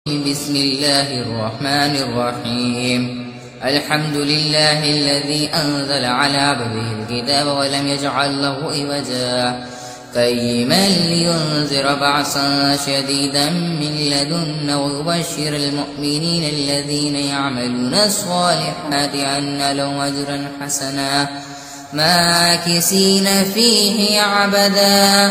بسم الله الرحمن الرحيم. الحمد لله الذي أنزل على عبده الكتاب ولم يجعل له عوجا قيما لينذر بأسا شديدا من لدنه ويبشر المؤمنين الذين يعملون الصالحات أن لهم أجرا حسنا ماكثين فيه عبدا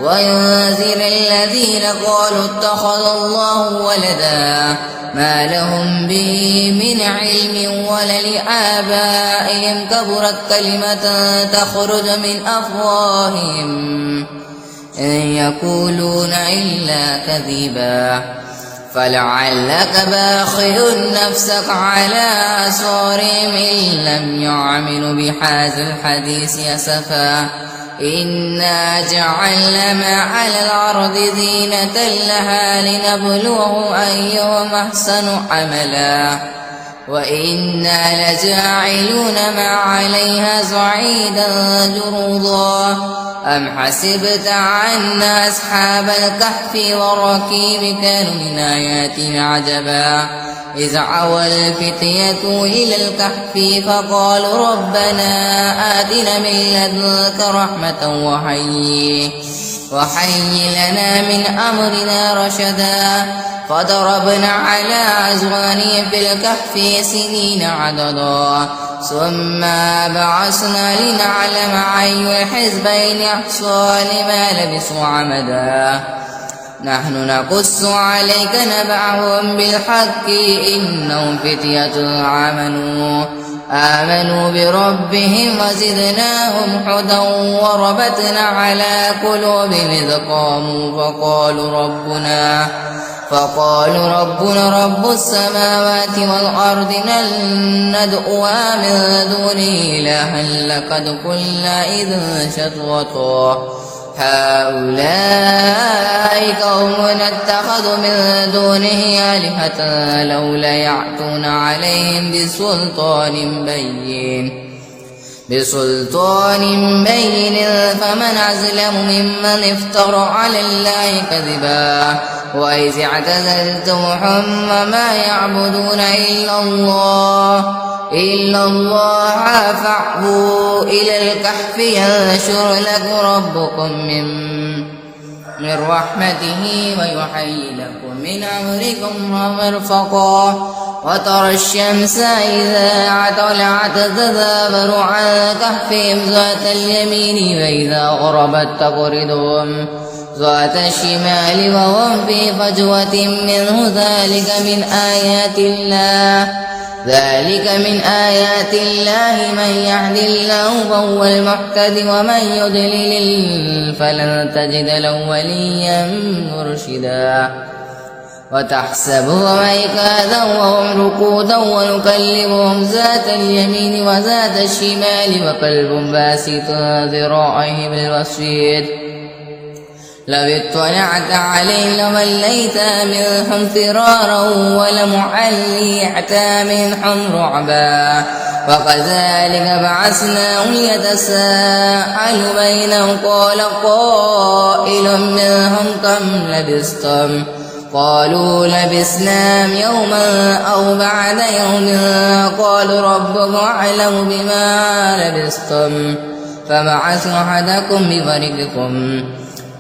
وينذر الذين قالوا اتخذ الله ولدا ما لهم به من علم ولا لآبائهم كبرت كلمة تخرج من أفواههم إن يقولون إلا كذبا فلعلك باخع نفسك على آثارهم إن لم يؤمنوا بهذا الحديث أسفا إنا جعلنا ما على الأرض زينة لها لنبلوهم أيهم أحسن عملا وإنا لجاعلون ما عليها صعيدا جروضا أم حسبت أن أصحاب الكهف والرقيم كانوا من آياتنا عجبا إذ أوى الفتية إلى الكهف فقالوا ربنا آتنا من لدنك رحمة وهيئ لنا من أمرنا رشدا فضربنا على أذقانهم في الكهف سنين عددا ثم بعثنا لنعلم أي الحزبين أحصى لما لبثوا عمدا نحن نقص عليك نبأهم بالحق إنهم فتية آمنوا بربهم وزدناهم هدى وربطنا على قلوبهم إذ قاموا فقالوا ربنا رب السماوات والأرض لن ندعو من دونه إلها لقد قلنا إذا شطوطا هؤلاء قوم اتخذوا من دونه آلهة لولا يأتون عليهم بسلطان بين فمن أظلم ممن افترى على الله كذبا وإذ اعتزلتموهم وما يعبدون إلا الله فاعبوا إلى الكهف ينشر لكم ربكم من رحمته ويحيي لكم من أمركم مرفقا وترى الشمس إذا طلعت تزاور عن كهفهم ذات اليمين وإذا غربت تقرضهم ذات الشمال وهم في فجوة منه ذلك من آيات الله من يهد الله فهو المهتد ومن يضلل فلن تجد له وليا مرشدا وتحسبهم أيقاظا وهم رقودا ونكلمهم ذات اليمين وذات الشمال وقلب باسط ذراعيه بالوسيد لو اطلعت عليهم لوليت منهم فرارا ولمعليت منهم رعبا وكذلك بعثناهم ليتساءلوا بينهم قال قائل منهم كم لبثتم قالوا لبثنا يوما أو بعد يوم قالوا ربكم أعلم بما لبثتم فبعثوا أحدكم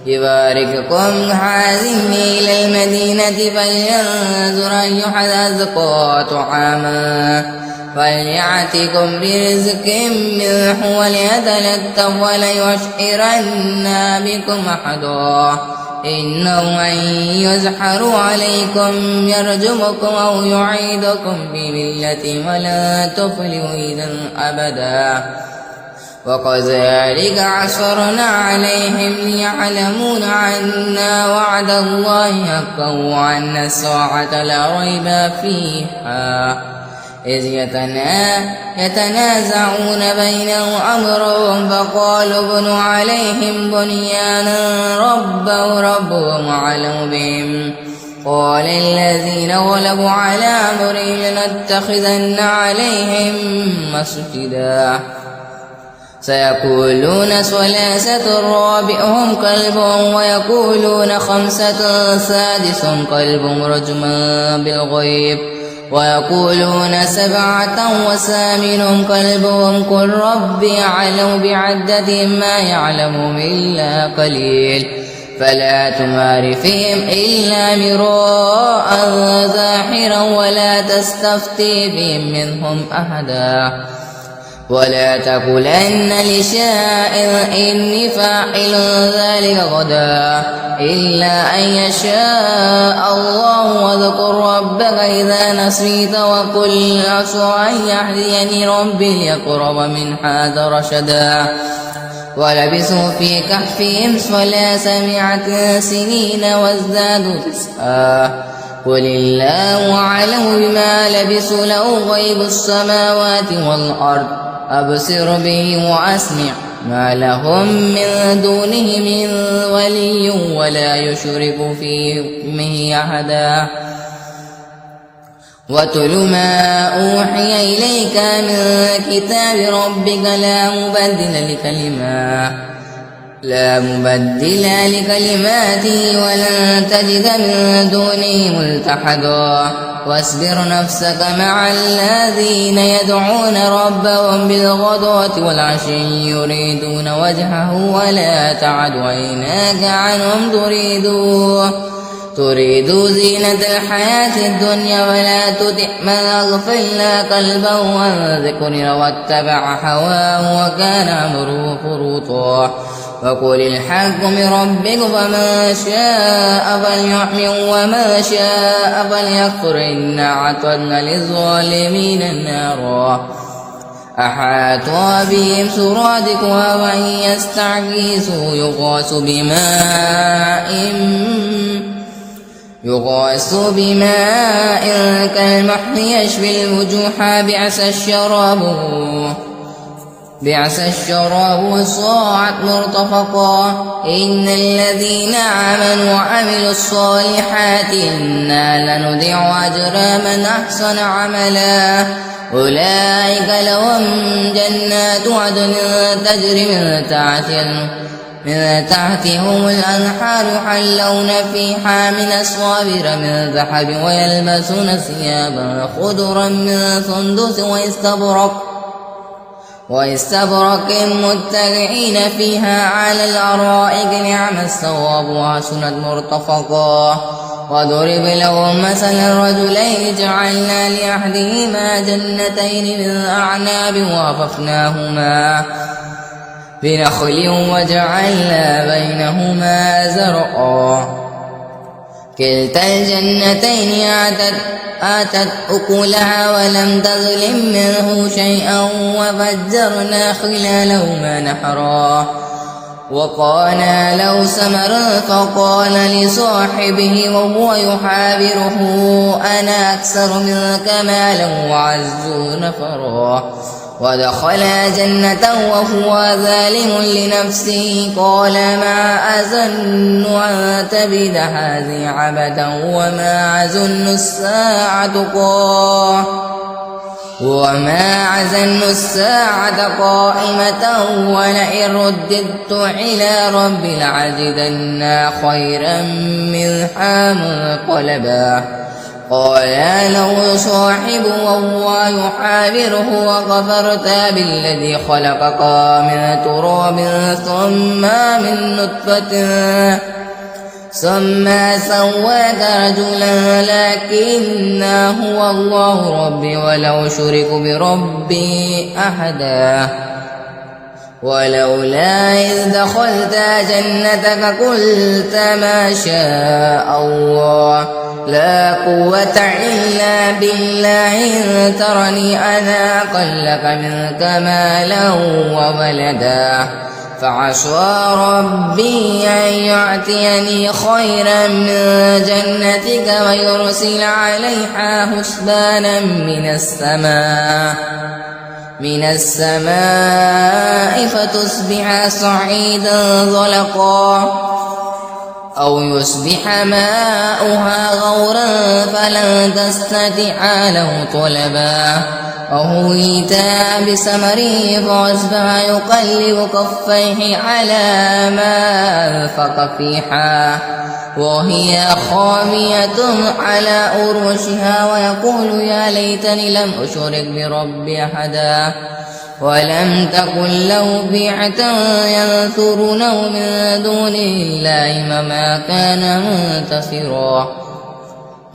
بورقكم هذه إلى المدينة فلينظر أيها أزكى طعاما فليأتكم برزق منه وليتلطف وليشعرن بكم أحدا إنهم أن يزحروا عليكم يرجمكم أو يعيدكم بملة ولا تفلحوا إذا أبدا وكذلك عثرنا عليهم ليعلمون أن وعد الله حقا وأن الساعة لا ريب فيها إذ يتنازعون بينهم أمرهم فقالوا ابنوا عليهم بنيانا ربهم أعلم بهم قال الذين غلبوا على أمرهم لنتخذن عليهم مسجدا سيقولون ثلاثة رابعهم كلبهم ويقولون خمسة سادسهم كلبهم رجما بالغيب ويقولون سبعة وثامنهم كلبهم قل ربي أعلم بعدتهم ما يعلمهم إلا قليل فلا تمار فيهم إلا مراء ظاهرا ولا تستفتي بهم منهم أحدا ولا تقولن لشائع إني فاعل ذلك غدا إلا أن يشاء الله واذكر ربك إذا نسيت وقل عسى أن يهديني ربي لأقرب من هذا رشدا ولبثوا في كهفهم 300 سنين وازدادوا 9 قل الله أعلم بما لبثوا له غيب السماوات والأرض أبصر به وأسمع ما لهم من دونه من ولي ولا يشرك في حكمه أحدا واتل ما أوحي إليك من كتاب ربك لا مبدل لكلماته ولن تجد من دونه ملتحدا واصبر نفسك مع الذين يدعون ربهم بالغدوة والعشي يريدون وجهه ولا تعد عيناك عنهم تريد زينة الحياة الدنيا ولا تطع من أغفلنا قلبه عن ذكرنا واتبع هواه وكان أمره فرطا وقل الحق من ربك فمن شاء فليؤمن ومن شاء فليكفر إنا أعتدنا للظالمين نارا أحاط بهم سرادقها وإن يستغيثوا يغاث بماء كالمحن يشفي الوجوه بئس الشراب وصاعت مرتفقا إن الذين آمنوا وعملوا الصالحات إنا لنضيع أجر من أحسن عملا أولئك لهم جنات عدن تجري من تحتهم الأنهار يحلون فيها من أساور من ذهب ويلبسون ثيابا خضرا من سندس واستبرق متكئين فيها على الأرائك نعم الثواب وحسنت مرتفقا وضرب لهم مثل الرجلين جعلنا لأحدهما جنتين من أعناب وحففناهما بنخل وجعلنا بينهما زرعا كلتا الجنتين آتت أكلها ولم تظلم منه شيئا وفجرنا خلالهما نهرا وقانا له ثمر فقال لصاحبه وهو يحاوره أنا أكثر منك مالا وأعز نفرا ودخل جنته وهو ظالم لنفسه قال ما أظن أن تبيد هذه عبدا وما أظن الساعة قائمة ولئن رددت إلى ربي لأجدن خيرا منها منقلبا قال له صاحبه وهو يحاوره وكفرت بالذي خلقك من تراب ثم سواك رجلا لكن هو الله ربي ولا أشرك بربي أحدا ولولا إذ دخلت جنتك قلت ما شاء الله لا قوة إلا بالله إن ترني أنا أقلك منك مالا وولدا فعسى ربي أن يعطيني خيرا من جنتك ويرسل عليها حسبانا من السماء فتصبح صعيدا زلقا أو يصبح ماؤها غورا فلن تستطيع له طلبا وهويتا بثمره فأصبح يقلب كفيه على ما أنفق فيها وهي خاوية على عروشها ويقول يا ليتني لم أشرك بربي أحدا ولم تكن له فئة ينصرونه من دون الله وما كان منتصرا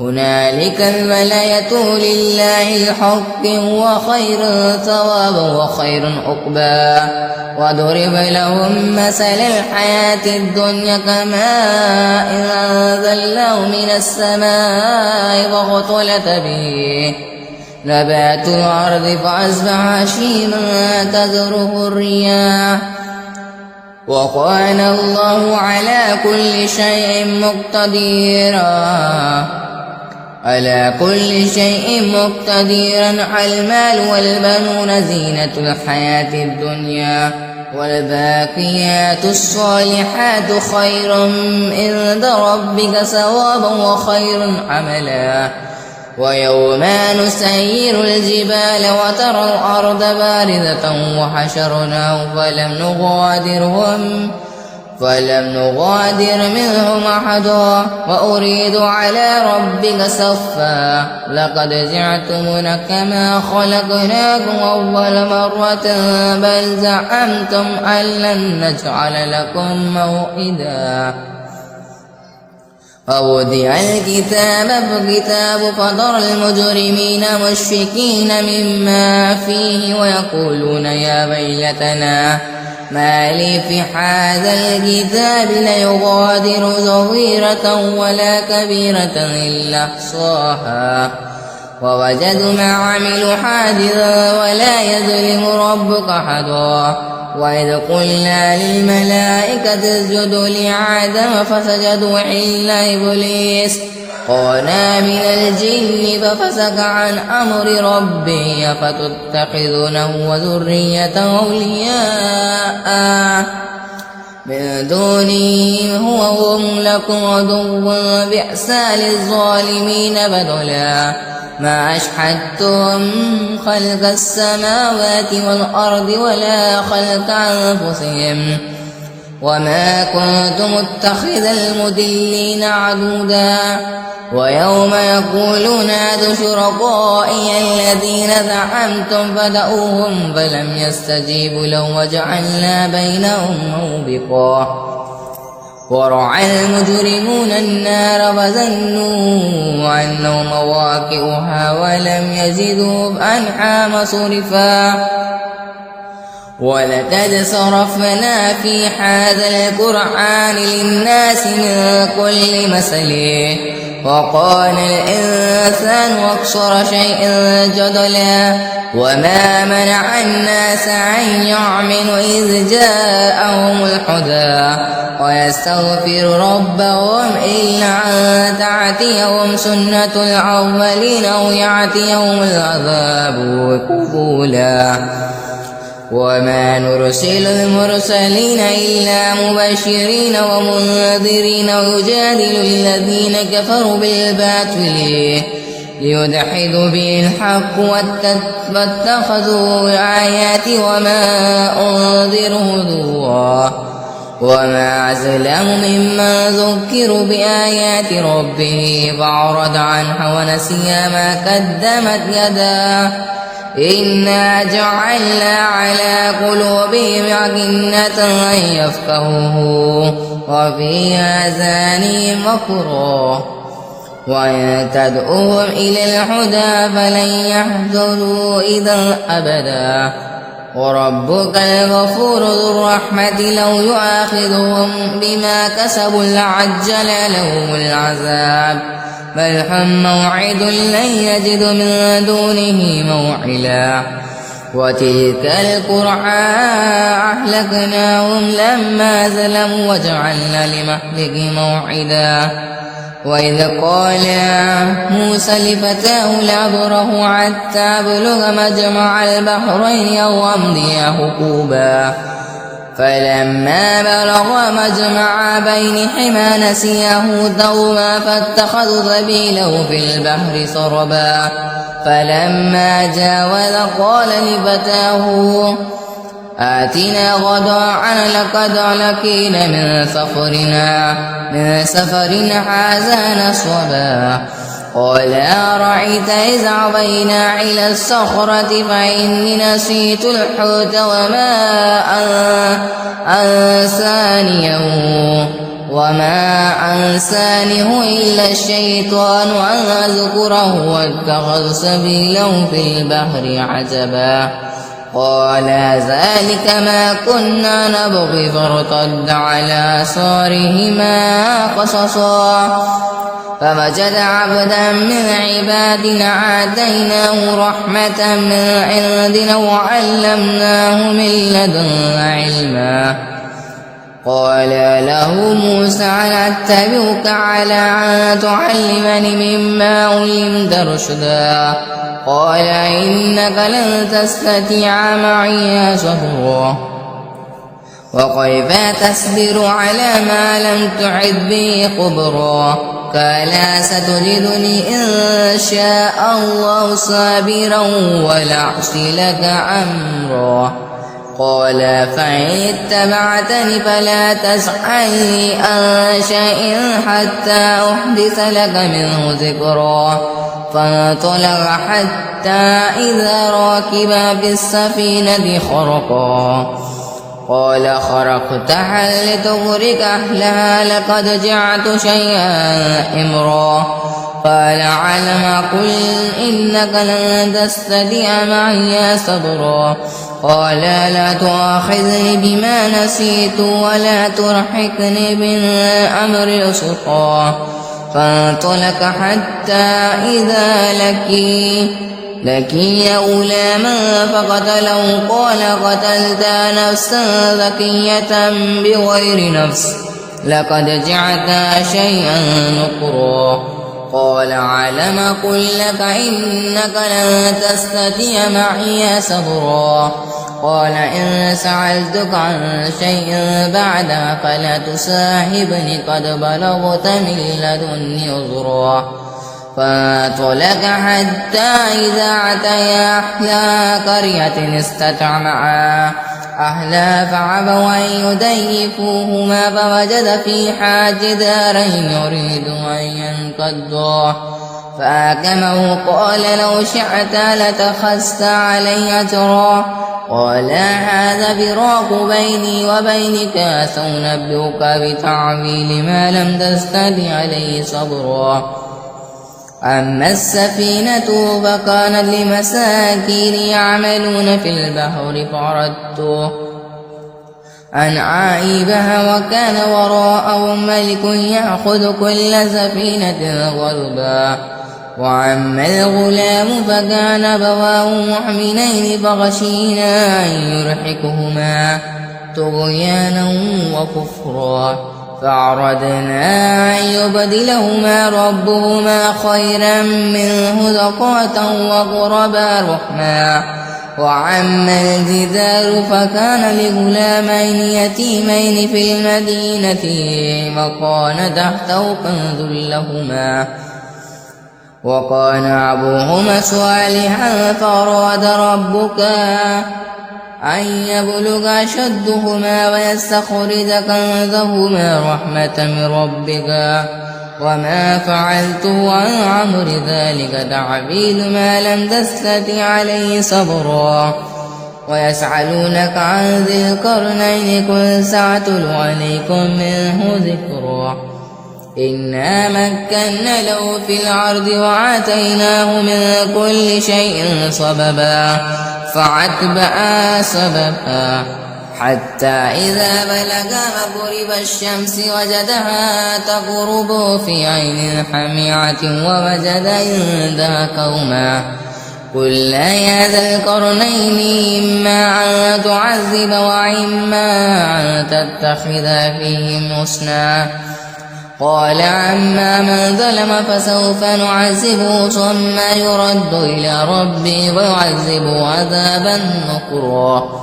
هنالك الولاية لله الحق هو خير ثوابا وخير عقبا وضرب لهم مثل الحياة الدنيا كماء أنزلناه من السماء فاختلط به نبات الأرض فأصبح هشيما تذروه الرياح وكان الله على كل شيء مقتدرا المال والبنون زينة الحياة الدنيا والباقيات الصالحات خير عند ربك ثوابا وخير عملا ويوم نسير الجبال وترى الأرض باردة وحشرناهم فلم نغادر منهم أحدا وأريد على ربك صفا لقد جئتمونا كما خلقناكم أول مرة بل زعمتم أن لن نجعل لكم موعدا ووضع الكتاب فترى المجرمين مشفقين مما فيه ويقولون يا ويلتنا ما لي في هذا الكتاب لا يغادر صغيرة ولا كبيرة إلا أحصاها ووجدوا ما عملوا حاضرا ولا يظلم ربك أحدا وإذ قلنا للملائكة اسجدوا لآدم فسجدوا إلا إبليس كان من الجن ففسق عن أمر ربه أفتتخذونه وذريته أولياء من دونه هم لكم عدو بئس للظالمين بدلا ما أشهدتم خلق السماوات والأرض ولا خلق أنفسهم وما كنت متخذ المضلين عضدا ويوم يقولون هذا شركائي الذين زعمتم فدعوهم فلم يستجيبوا لهم وجعلنا بينهم موبقا ورعى المجرمون النار فظنوا أنهم مواقعها ولم يجدوا عنها مصرفا ولقد صرفنا في هذا القرآن للناس من كل مثل وقال الإنسان أكثر شيء جدلا وما منع الناس أن يؤمنوا إذ جاءهم الهدى ويستغفر ربهم إلا أن تأتيهم سنة الأولين أو يأتيهم العذاب قبولا وما نرسل المرسلين إلا مبشرين ومنذرين ويجادل الذين كفروا بالباطل ليدحضوا به الحق واتخذوا الآيات وما أنذروا هزوا وما أظلم ممن ذكر بآيات ربه فأعرض عنها ونسي ما قدمت يداه إنا جعلنا على قلوبهم أكنة أن يفقهوه وفي آذانهم وقرا وإن تدعوهم إلى الهدى فلن يهتدوا إذا أبدا وربك الغفور ذو الرحمة لو يؤاخذهم بما كسبوا لعجل لهم العذاب بل هم موعد لن يجدوا من دونه موعلا وتلك القرى أهلكناهم لما ظلموا وجعلنا لمهلكهم موعدا وإذ قال موسى لفتاه لأبره حتى أبلغ مجمع البحرين أو أمضي حقوبا فلما بلغ مجمع بينهما نسيا حوتهما فاتخذ سبيله في البحر سربا فلما جاوز قال لفتاه آتنا غداءنا لقد لقينا من سفرنا هذا نصبا قال أرأيت إذ أوينا إلى الصخرة فإني نسيت الحوت وما أنسانيه إلا الشيطان أن أذكره واتخذ سبيله في البحر عجبا قال ذلك ما كنا نبغي فارتد على آثارهما قصصا فوجد عبدا من عبادنا آتيناه رحمة من عندنا وعلمناه من لدنا علما قال له موسى هل أتبعك على أن تعلمني مما علمت رشدا قال إنك لن تستطيع معي صبرا وكيف تصبر على ما لم تعد به خبرا قال ستجدني إن شاء الله صابرا ولا أعصي لك أمرا قال فإن اتبعتني فلا تسألني عن شيء حتى أحدث لك منه ذكرا فانطلق حتى إذا ركبا في السفينة خرقا قال خرقتها لتغرق أهلها لقد جعلت شيئا إمرا قال علم قل إنك لن تستطيع معي صبرا قال لا تؤاخذني بما نسيت ولا ترهقني من أمري عسرا فانطلق حتى إذا لقي غلاما فقتله قال قتلت نفسا زكية بغير نفس لقد جعلت شيئا نكرا قال علم قل لك إنك لن تستطيع معي صبرا قال إن سألتك عن شيء بعدها فلا تصاحبني قد بلغت من لدني عذرا فانطلق حتى إذا أتيا أهل قرية استطعما أهلها فأبوا أن يضيفوهما فوجد فيها جدارا يريد أن ينقضا فأحكمه قال لو شئت لاتخذت علي أجرا قال هذا فراق بيني وبينك سأنبئك بتعويل ما لم تستطع عليه صبرا أما السفينة فكانت لمساكين يعملون في البحر فأردت أن أعيبها وكان وراءهم ملك يأخذ كل سفينة غصبا وأما الغلام فكان أبواه مؤمنين فخشينا أن يرهقهما طغيانا وكفرا فأردنا أن يبدلهما ربهما خيرا منه زكاة وقربا رحما وأما الجدار فكان لغلامين يتيمين في المدينة وكان تحته كنز لهما وكان أبوهما صالحا فأراد ربك أن يبلغ أشدهما ويستخرج كنزهما رحمة من ربك وما فعلته عن أمر ذلك تعبيد ما لم تستطع عليه صبرا ويسألونك عن ذي القرنين قل سأتلو عليكم منه ذكرا إنا مكنا له في الأرض وآتيناه من كل شيء سببا فأتبع سببا حتى إذا بلغ مغرب الشمس وجدها تغرب في عين حميعة ووجد عندها قوما قلنا يا ذا القرنين إما أن تعذب وإما أن تتخذ فيهم حسنا قال عما من ظلم فسوف نعذبه ثم يرد إلى ربه ويعذبه عذابا نكرا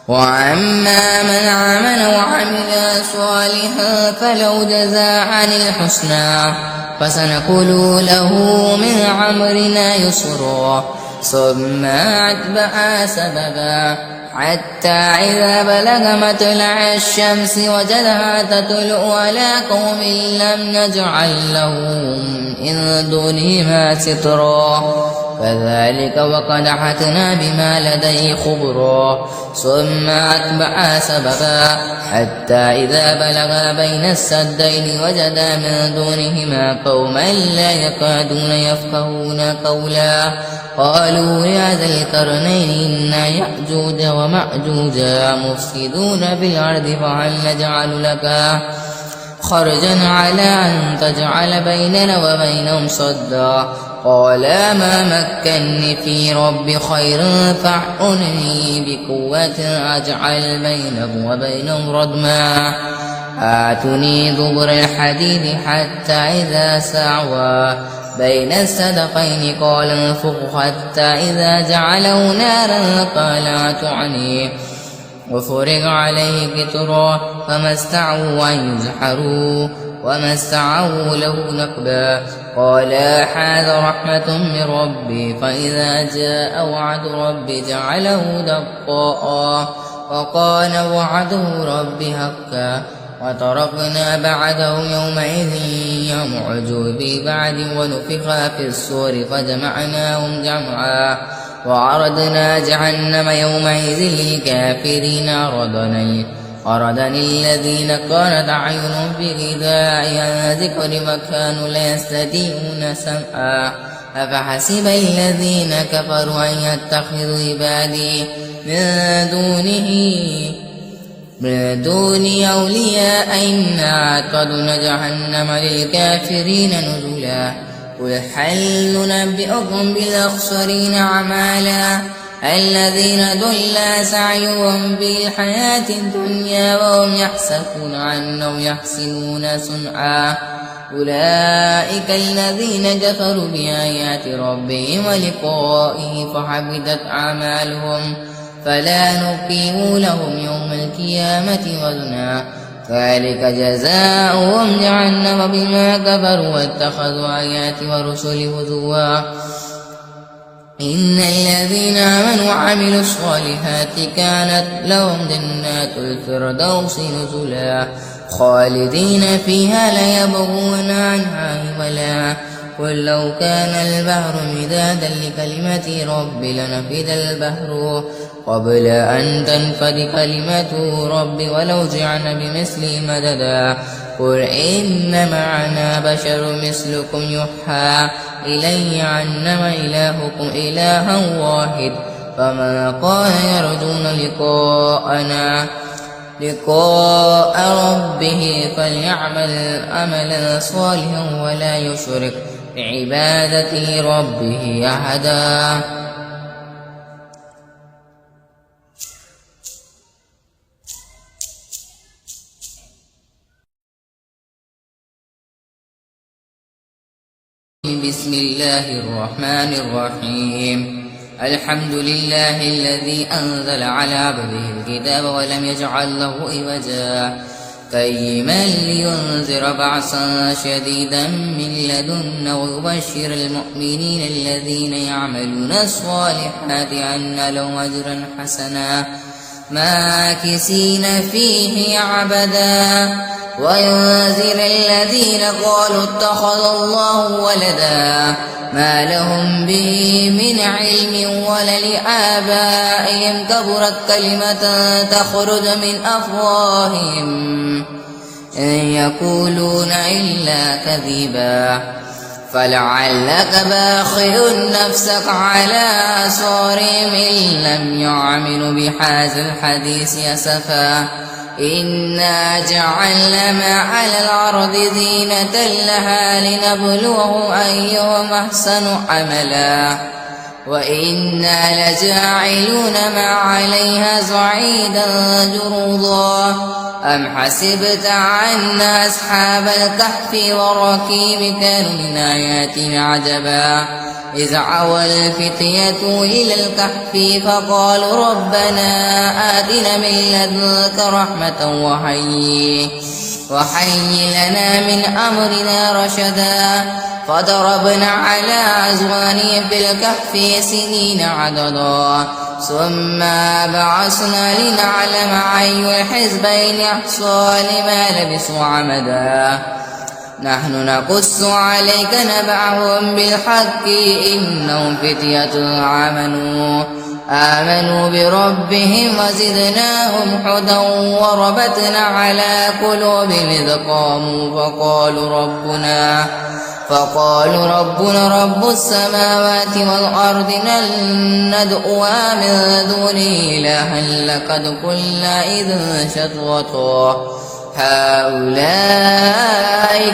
وأما من آمن وعمل صالحا فلو جزاء عن الحسنى فسنقول له من أمرنا يسرا ثم أتبع سببا حتى إذا بلغ مطلع الشمس وجدها تطلع على قوم لم نجعل لهم من دونهما سترا كذلك وقد أحطنا بما لديه خبرا ثم أتبع سببا حتى إذا بلغا بين السدين وجدا من دونهما قوما لا يكادون يفقهون قولا قالوا يا ذا القرنين إن يأجوج ومأجوج مفسدون في الأرض فهل نجعل لك خرجا على أن تجعل بيننا وبينهم صدا قال ما مكني في ربي خير فاعونني بقوة أجعل بينكم وبينهم ردما آتني زبر الحديد حتى إذا سعوا بين السدقين قال انفخ حتى إذا جعله نارا قال أتعني وفرغ عليه قطرا فما استعوا أن يزحروا وما استعوا له نقبا قال هذا رحمة من ربي فإذا جاء وعد ربي جعله دقاء وقال وعده ربي حقا وتركنا بعدهم يومئذ يمعج في بعد ونفخ في الصور فجمعناهم جمعا وعرضنا جهنم يومئذ للكافرين عرضا الذين كانت أعينهم بغذاء عن ذكر وكانوا لا يستطيعون سمعا أفحسب الذين كفروا أن يتخذوا عبادي من دون أولياء إنا أعتدنا جهنم للكافرين نزلا قل هل ننبئكم بالأخسرين أعمالا الذين ضل سعيهم بالحياة الدنيا وهم يحسبون أنهم يحسنون صنعا أولئك الذين كفروا بآيات ربهم ولقائه فحبطت أعمالهم فلا نقيم لهم يوم القيامة وزنا ذلك جزاؤهم جهنم بما كفروا واتخذوا آياتي ورسلي هزوا إن الذين آمنوا وعملوا الصالحات كانت لهم جنات الفردوس نزلا خالدين فيها لا يبغون عنها حولا قل لو كان البحر مدادا لكلمة ربي لنفد البحر قبل أن تنفد كلمة ربي ولو جعلنا بمثله مددا قل إنما أنا بشر مثلكم يوحى إلي أنما إلهكم إله واحد فمن قال يرجون لقاء ربه فليعمل عملا صالحا ولا يشرك بعبادة ربه أحدا بسم الله الرحمن الرحيم الحمد لله الذي أنزل على عبده الكتاب ولم يجعل له عوجا قيما لينذر بأسا شديدا من لدنه ويبشر المؤمنين الذين يعملون الصالحات أن لهم أجرا حسنا ماكثين فيه عبدا وينذر الذين قالوا اتخذ الله ولدا ما لهم به من علم ولا لآبائهم كبرت كلمة تخرج من أفواههم إن يقولون إلا كذبا فلعلك باخع نفسك على آثارهم إن لم يعملوا بهذا الحديث أسفا إنا جعلنا ما على الأرض زينة لها لنبلوهم أيهم أحسن عملا وإنا لجاعلون ما عليها صعيدا جرضا أم حسبت أن أصحاب الكهف والرقيم كانوا من آياتنا عجبا إذ عوى الفتية إلى الكهف فقالوا ربنا آتنا من لدنك رحمة وهيئ لنا من أمرنا رشدا فضربنا على أذقانهم في الكهف سنين عددا ثم بعثنا لنعلم أي الحزبين أحصى لما لبثوا عمدا نحن نقص عليك نبأهم بالحق إنهم فتية آمنوا بربهم وزدناهم هدى وربطنا على قلوبهم إذ قاموا فقالوا ربنا رب السماوات والأرض لن ندعو من دونه إلها لقد قلنا إذا شطوطا هؤلاء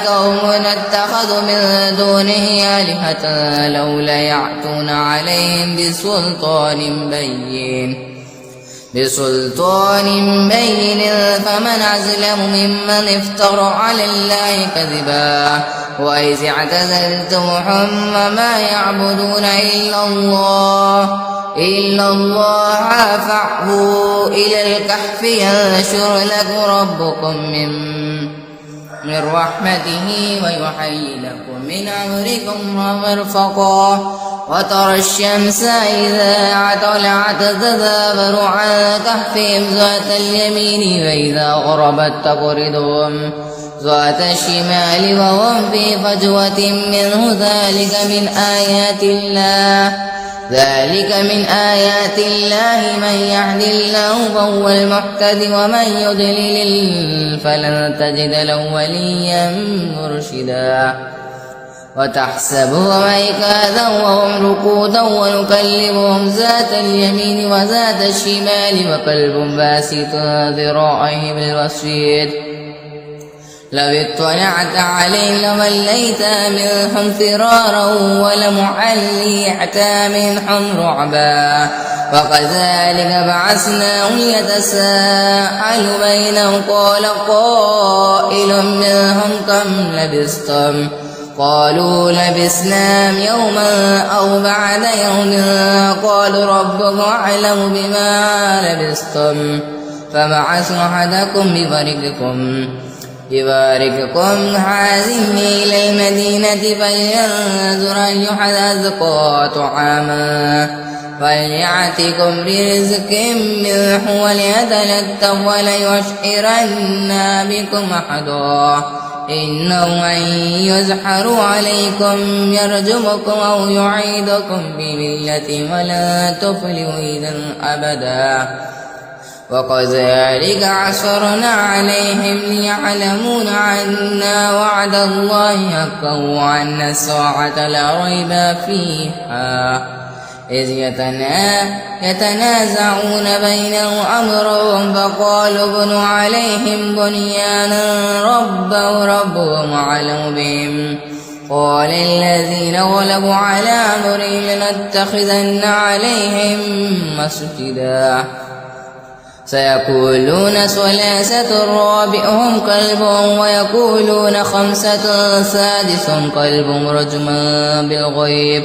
قوم اتخذوا من دونه آلهة لولا يأتون عليهم بسلطان بين فمن أظلم ممن افترى على الله كذبا وإذ اعتزلتموهم وما يعبدون إلا الله فاعبوا إلى الكهف ينشر لكم ربكم من رحمته ويحيي لكم من أمركم مرفقا وترى الشمس إذا طلعت تزاور عن كهفهم ذات اليمين وإذا غربت تقرضهم ذات الشمال وهم في فجوة منه ذلك من آيات الله من يهد الله فهو المهتد ومن يضلل فلن تجد له وليا مرشدا وتحسبهم أيقاظا وهم ركودا ونكلمهم ذات اليمين وذات الشمال وقلب باسط ذراعيه بالوسيد لو اطلعت عليهم لوليت منهم فرارا ولمعليت منهم رعبا وكذلك بعثناهم يتساءلوا بينهم قال قائل منهم كم لبثتم قالوا لبثنا يوما أو بعد يوم قالوا ربكم أعلم بما لبثتم فبعثوا أحدكم ببارككم هذه إلى المدينة فلينظر أيها أزكى طعاما فليأتكم برزق منه وليتلطف وليشعرن بكم أحدا إنهم أن يزحروا عليكم يرجمكم أو يعيدكم بملة ولا تفلحوا إذا أبدا وكذلك عثرنا عليهم ليعلمون أن وعد الله حق وأن الساعة لا ريب فيها إذ يتنازعون بينهم أمرهم فقالوا ابنوا عليهم بنيانا ربهم أعلم بهم قال الذين غلبوا على أمرهم لنتخذن عليهم مسجدا سيقولون ثلاثة رابعهم كلبهم ويقولون خمسة سادسهم كلبهم رجما بالغيب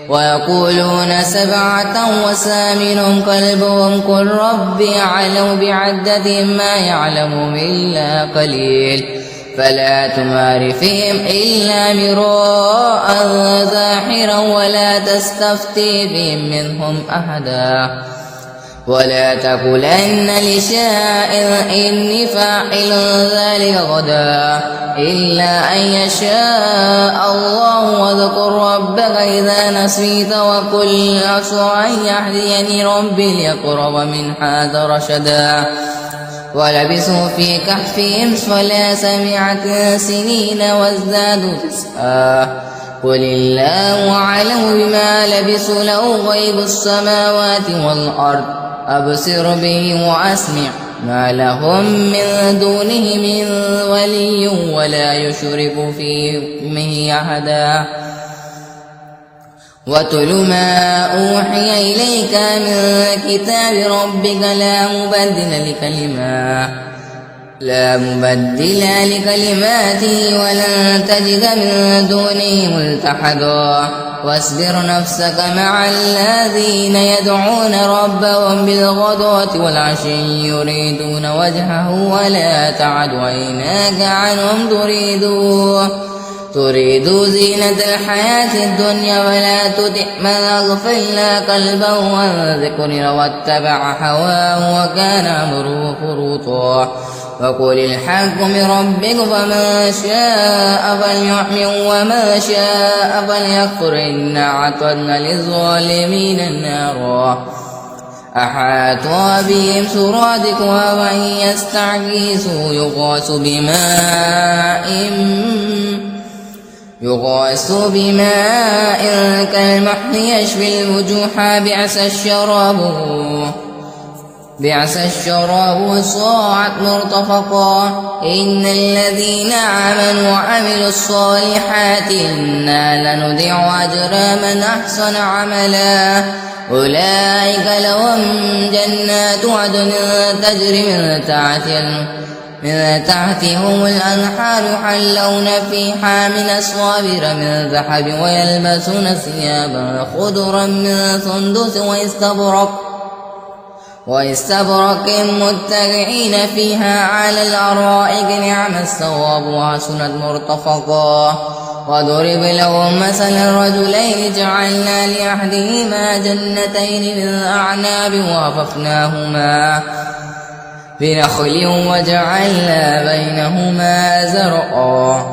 ويقولون سبعة وثامنهم كلبهم قل ربي أعلم بعدتهم ما يعلمهم إلا قليل فلا تمار فيهم إلا مراء ظاهرا ولا تستفتي بهم منهم أحدا ولا تقولن لشائع إني فاعل ذلك غدا إلا أن يشاء الله واذكر ربك إذا نسيت وقل عسى أن يهديني ربي لأقرب من هذا رشدا ولبثوا في كهفهم 300 سنين وازدادوا تسعا قل الله أعلم بما لبثوا له غيب السماوات والأرض أبصر به وأسمع ما لهم من دونه من ولي ولا يشرك في حكمه أحدا واتل ما أوحي إليك من كتاب ربك لا مبدل لكلماته لا مبدل لكلماته ولن تجد من دونه ملتحدا واصبر نفسك مع الذين يدعون ربهم بالغدوة والعشي يريدون وجهه ولا تعد عيناك عنهم تريد زينة الحياة الدنيا ولا تطع من أغفلنا قلبه عن ذكرنا واتبع هواه وكان أمره فرطا وقل الحق من ربك فمن شاء فليؤمن ومن شاء فليكفر إنا أعتدنا للظالمين نارا أحاط بهم سرادقها وإن يستغيثوا يغاث بماء كالمحن يشفي الوجوه بئس الشراب وساءت مرتفقا إن الذين آمنوا وعملوا الصالحات إنا لنضيع أجر من أحسن عملا أولئك لهم جنات عدن تجري من تحتهم الأنهار يحلون فيها من أساور من ذهب ويلبسون ثيابا خضرا من سندس واستبرق متكئين فيها على الأرائك نعم الثواب وحسنت مرتفقا وضرب لهم مثل الرجلين جعلنا لأحدهما جنتين من أعناب وحففناهما بنخل وجعلنا بينهما زرعا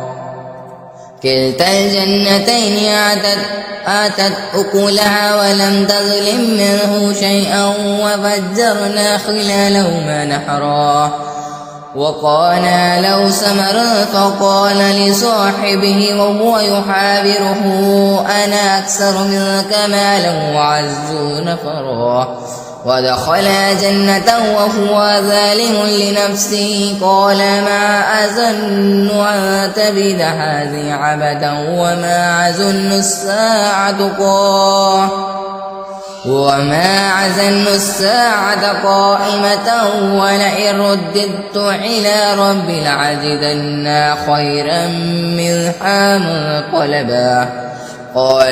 كلتا الجنتين آتت أكلها ولم تظلم منه شيئا وفجرنا خلالهما نهرا وقانا له ثمر فقال لصاحبه وهو يحاوره أنا أكثر منك مالا وأعز نفرا ودخل جنته وهو ظالم لنفسه قال ما أظن أن تبيد هذه عبدا وما أظن الساعة قائمة ولئن رددت إلى ربي لأجدن خيرا منها منقلبا قال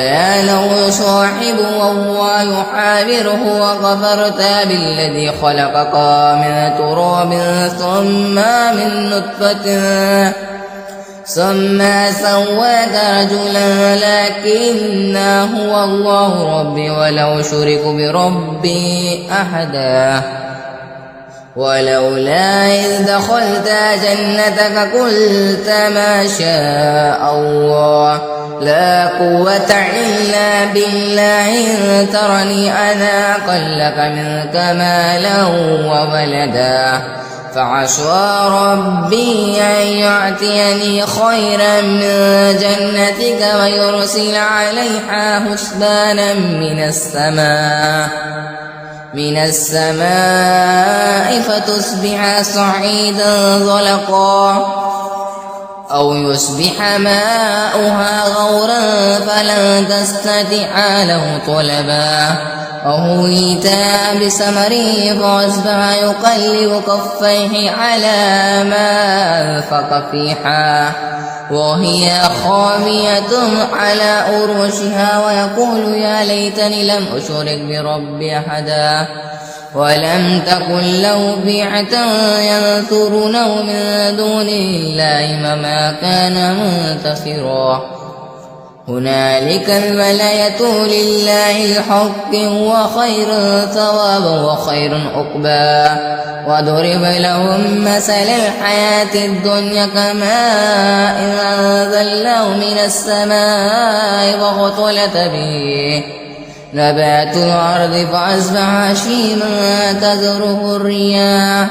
له صاحبه وهو يحاوره وكفرت بالذي خلقك من تراب ثم سواك رجلا لكن هو الله ربي ولا أشرك بربي أحدا ولولا إذ دخلت جنتك قلت ما شاء الله لا قوة إلا بالله إن ترني أنا أقلك منك مالا وولدا فعسى ربي أن يعطيني خيرا من جنتك ويرسل عليها حسبانا من السماء فتصبح صعيدا زلقا أو يصبح ماؤها غورا فلن تستطيع له طلبا وهويتا بثمره فأصبح يقلب كفيه على ما أنفق فيها وهي خاوية على عروشها ويقول يا ليتني لم أشرك بربي أحدا ولم تكن له فئة ينصرونه من دون الله ما كان منتصرا هنالك الولاية لله الحق وخير ثوابا وخير عقبا وضرب لهم مثل الحياة الدنيا كماء أنزلناه من السماء فاختلط به نبات الأرض فأصبح هشيما تذره الرياح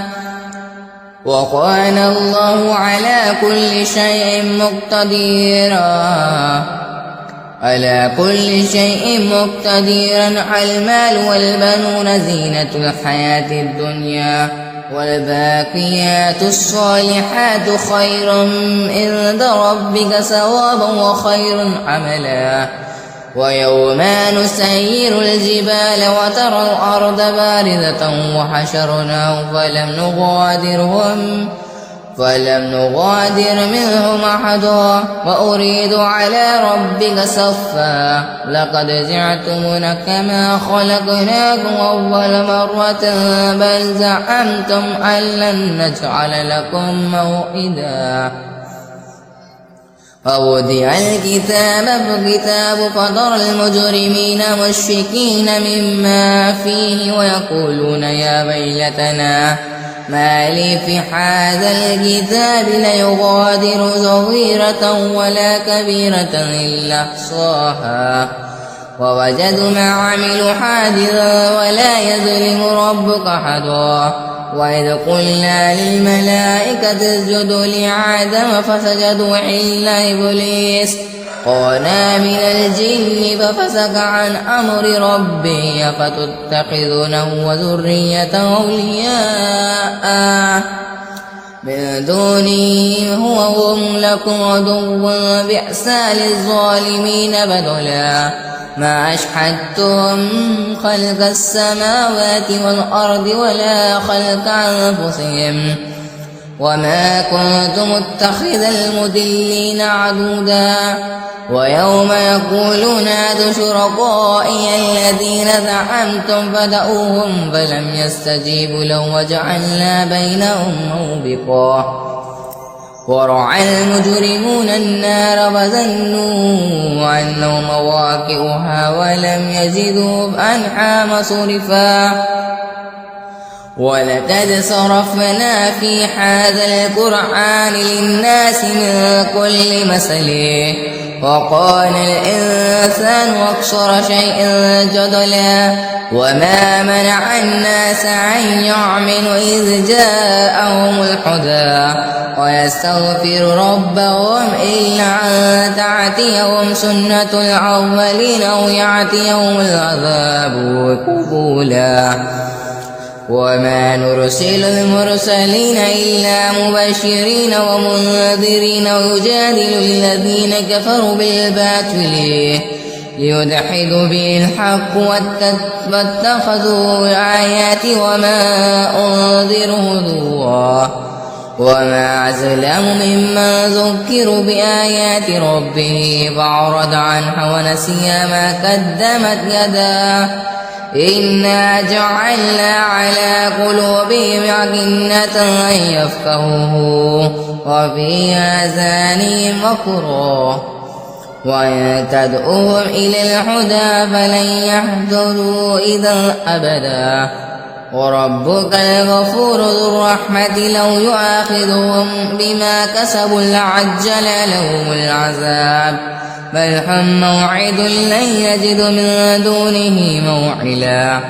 وكان الله على كل شيء مقتدرا المال والبنون زينة الحياة الدنيا والباقيات الصالحات خير عند ربك ثوابا وخير عملا ويوم نسير الجبال وترى الأرض بارزة وحشرناهم فلم نغادر منهم أحدا وأريد على ربك صفا لقد جئتمونا كما خلقناكم أول مرة بل زعمتم أن لن نجعل لكم موعدا ووضع الكتاب فترى المجرمين مشفقين مما فيه ويقولون يا ويلتنا ما لي في هذا الكتاب لا يغادر صغيرة ولا كبيرة إلا أحصاها ووجدوا ما عملوا حاضرا ولا يظلم ربك أحدا وإذ قلنا للملائكة اسجدوا لآدم فسجدوا إلا إبليس كان من الجن ففسق عن أمر ربه أفتتخذونه وذريته أولياء من دونه هم لكم عدو بئس للظالمين بدلا ما أشهدتم خلق السماوات والأرض ولا خلق أنفسهم وما كنت متخذ المضلين عضدا ويوم يقولون هاتوا شركائي الذين زعمتم فدعوهم فلم يستجيبوا لهم وجعلنا بينهم موبقا ورعى المجرمون النار فظنوا أنهم مواقعها ولم يجدوا عنها مصرفا ولقد صرفنا في هذا القرآن للناس من كل مثل وقال الإنسان أكثر شيء جدلا وما منع الناس أن يؤمنوا إذ جاءهم الهدى ويستغفر ربهم إلا أن تأتيهم سنة الأولين أو يأتيهم العذاب قبولا وما نرسل المرسلين إلا مبشرين ومنذرين ويجادل الذين كفروا بالباطل ليدحضوا به الحق واتخذوا آياتي وما أنذروا هزوا وما أظلم ممن ذكر بآيات ربه فأعرض عنها ونسي ما قدمت يداه إنا جعلنا على قلوبهم أكنة أن يفقهوه وفي آذانهم وقرا وإن تدعوهم إلى الهدى فلن يهتدوا إذا أبدا وربك الغفور ذو الرحمة لو يؤاخذهم بما كسبوا لعجل لهم العذاب بل هم موعد لن يجدوا من دونه موعلا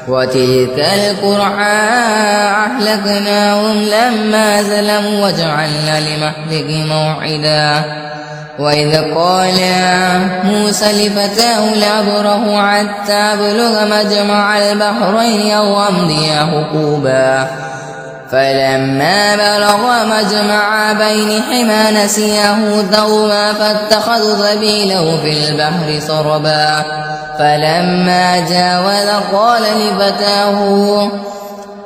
وتلك القرى أهلكناهم لما ظلموا وجعلنا لمهلكهم موعدا وإذ قال موسى لفتاه لأبره حتى أبلغ مجمع البحرين أو أمضي حقوبا فلما بلغ مجمع بينهما نسيا حوتهما فاتخذ سبيله في البحر سربا فلما جاوز قال لفتاه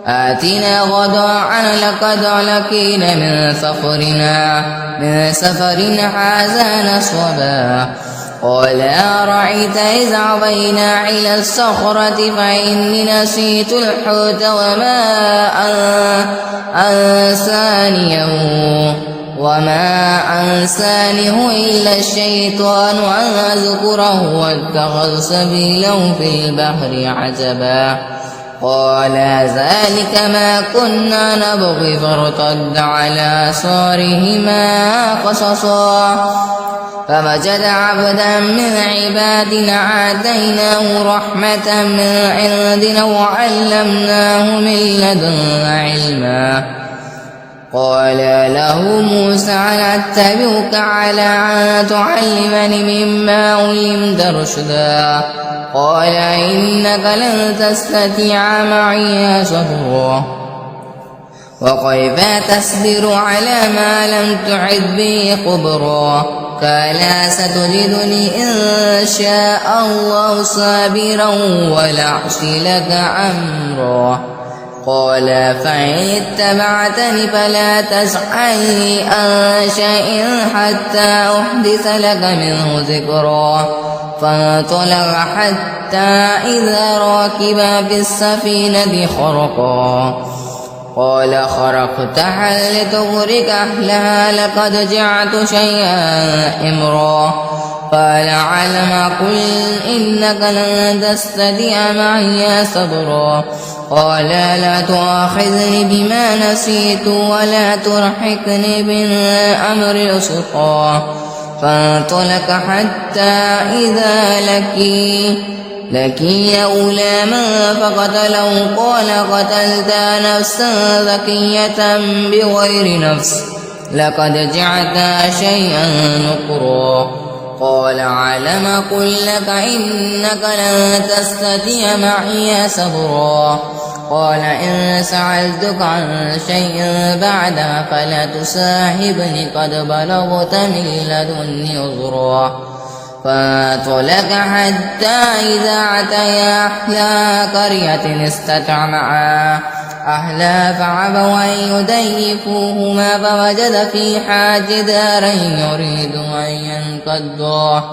آتنا غداءنا لقد لقينا من سفرنا هذا نصبا قال أرأيت إذ عبينا إلى الصخرة فإني نسيت الحوت وما أنسانيه إلا الشيطان أن أذكره واتخذ سبيله في البحر عجبا قال ذلك ما كنا نبغي فارتد على آثارهما قصصا فوجد عبدا من عبادنا آتيناه رحمة من عندنا وعلمناه من لدنا علما قال له موسى هل أتبعك على أن تعلمني مما علمت رشدا قال إنك لن تستطيع معي صبرا وكيف تصبر على ما لم تعد به خبرا قال ستجدني إن شاء الله صابرا ولا أعصي لك أمرا قال فإن اتبعتني فلا تسألني عن شيء حتى أحدث لك منه ذكرا فانطلق حتى إذا راكبا في السفينة خرقا قال خرقتها لتغرق أهلها لقد جعلت شيئا إمرا قال علم قل إنك لن تستطيع معي صبرا قال لا تؤاخذني بما نسيت ولا ترهقني بالأمر رشقا فانطلق حتى إذا لقي غلاما فقتله قال قتلت نفسا زكية بغير نفس لقد جعلت شيئا نكرا قال علم قل لك إنك لن تستطيع معي صبرا قال إن سألتك عن شيء بعدها فلا تصاحبني قد بلغت من لدني عذرا فانطلق حتى إذا أتيا أهل قرية استطعما أهلها فأبوا أن يضيفوهما فوجد فيها جدارا يريد أن ينقضا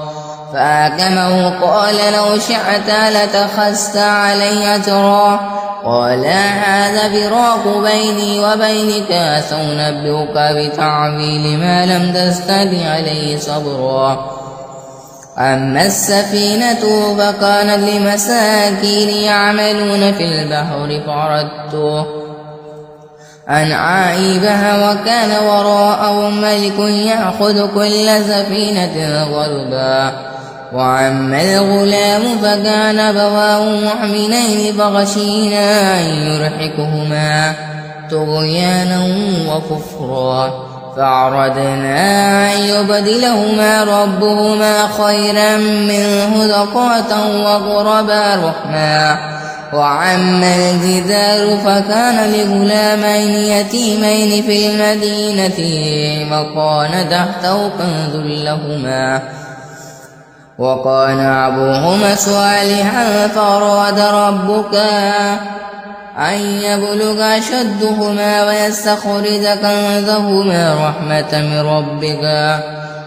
فأحكمه قال لو شئت لاتخذت علي أجرا قال هذا فراق بيني وبينك سأنبئك بتعويل ما لم تستطع عليه صبرا أما السفينة فكانت لمساكين يعملون في البحر فأردت أن أعيبها وكان وراءهم ملك يأخذ كل سفينة غصبا وأما الغلام فكان أبواه مؤمنين فخشينا أن يرهقهما طغيانا وكفرا فأردنا أن يبدلهما ربهما خيرا منه زكاة وقربا رحما وأما الجدار فكان لغلامين يتيمين في المدينة وكان تحته كنز لهما وكان أبوهما صالحا فأراد ربك أن يبلغ أشدهما ويستخرج كنزهما رحمة من ربك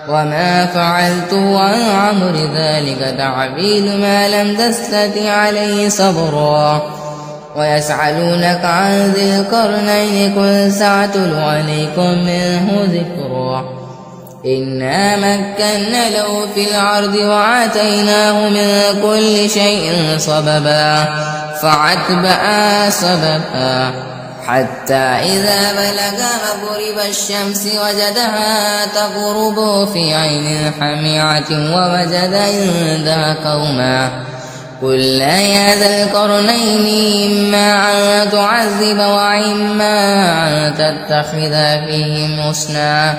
وما فعلته عن أمر ذلك تعبيل ما لم تستطع عليه صبرا ويسألونك عن ذي القرنين قل سأتلو عليكم منه ذكرا إنا مكنا له في الأرض وآتيناه من كل شيء سببا فأتبع سببا حتى إذا بلغ مغرب الشمس وجدها تغرب في عين حميعة ووجد عندها قوما قلنا يا ذا القرنين إما أن تعذب وإما أن تتخذ فيهم حسنا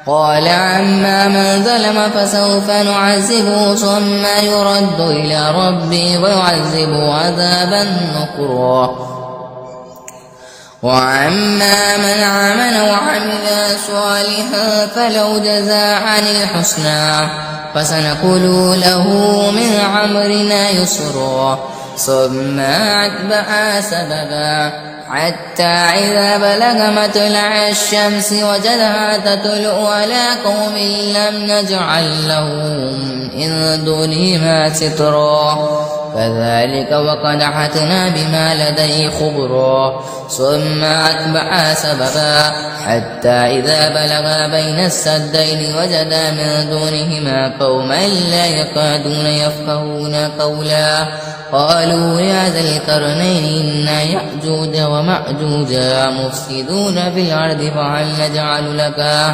قال أما من ظلم فسوف نعذبه ثم يرد إلى ربه ويعذبه عذابا نكرا وأما من آمن وعمل صالحا فلو جزاء الحسنى فسنقول له من أمرنا يسرا ثم أتبع سببا حتى إذا بلغ مطلع الشمس وجدها تطلع على قوم لم نجعل لهم من دونهما سترا كذلك وقد أحطنا بما لديه خبرا ثم أتبع سببا حتى إذا بلغ بين السدين وجد من دونهما قوما لا يكادون يفقهون قولا قالوا يا ذا القرنين إن يأجوج ومأجوج مفسدون في الأرض فهل نجعل لك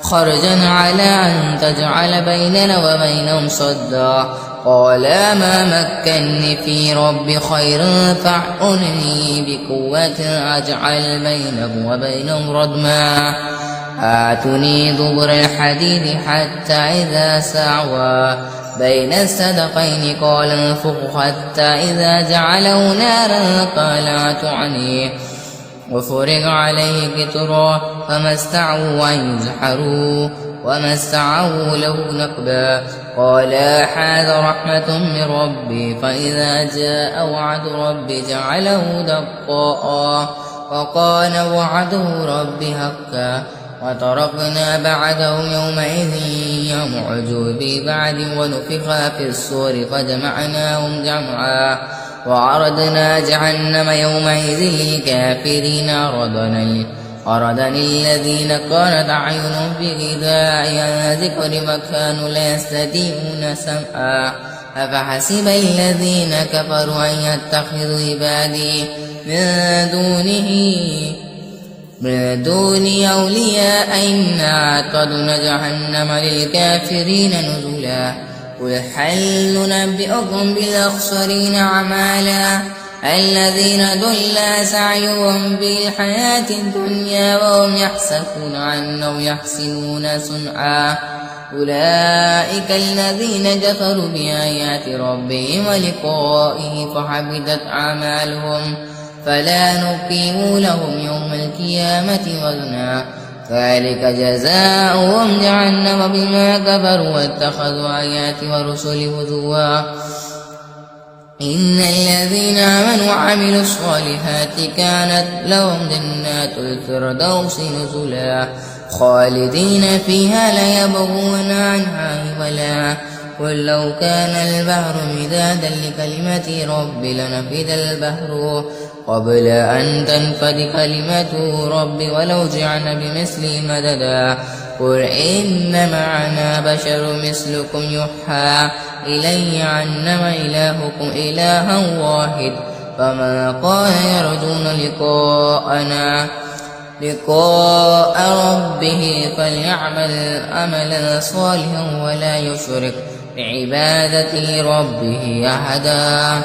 خرجا على أن تجعل بيننا وبينهم صدا قال ما مكني في ربي خير فاعونني بقوة أجعل بينهم وبينهم ردما آتني دبر الحديد حتى إذا سعوا بين السدقين قال انفخ حتى إذا جعله نارا قال أتعني وفرغ عليه قطرا فما استطاعوا أن يزحروا وما استعوا له نقبا قال هذا رحمة من ربي فإذا جاء وعد ربي جعله دقاء وقال وعده ربي حقا وتركنا بعدهم يومئذ يمعج ببعد ونفخ في الصور فجمعناهم جمعا وعرضنا جهنم يومئذ للكافرين عرضا الذين كانت أعينهم في غذاء عن ذكر وكانوا لا يستطيعون سمعا أفحسب الذين كفروا أن يتخذوا عبادي من دوني أولياء إنا أعتدنا جهنم للكافرين نزلا قل هل ننبئكم بالأخسرين أعمالا الذين ضل سعيهم بالحياة الدنيا وهم يحسبون أنهم يحسنون صنعا أولئك الذين كفروا بآيات ربهم ولقائه فحبطت أعمالهم فلا نقيم لهم يوم القيامة وزنا ذلك جزاؤهم جهنم بما كفروا واتخذوا آياتي ورسلي هزوا إن الذين آمنوا وعملوا الصالحات كانت لهم جنات الفردوس نزلا خالدين فيها لا يبغون عنها حولا قل لو كان البحر مدادا لكلمة ربي لنفد البحر قبل أن تنفد كلمة ربي ولو جعلنا بمثله مددا قل إنما أنا بشر مثلكم يوحى إلي أنما إلهكم إله واحد فمن قال يرجون لقاء ربه فليعمل عملا صالحا ولا يشرك بعبادة ربه أحدا.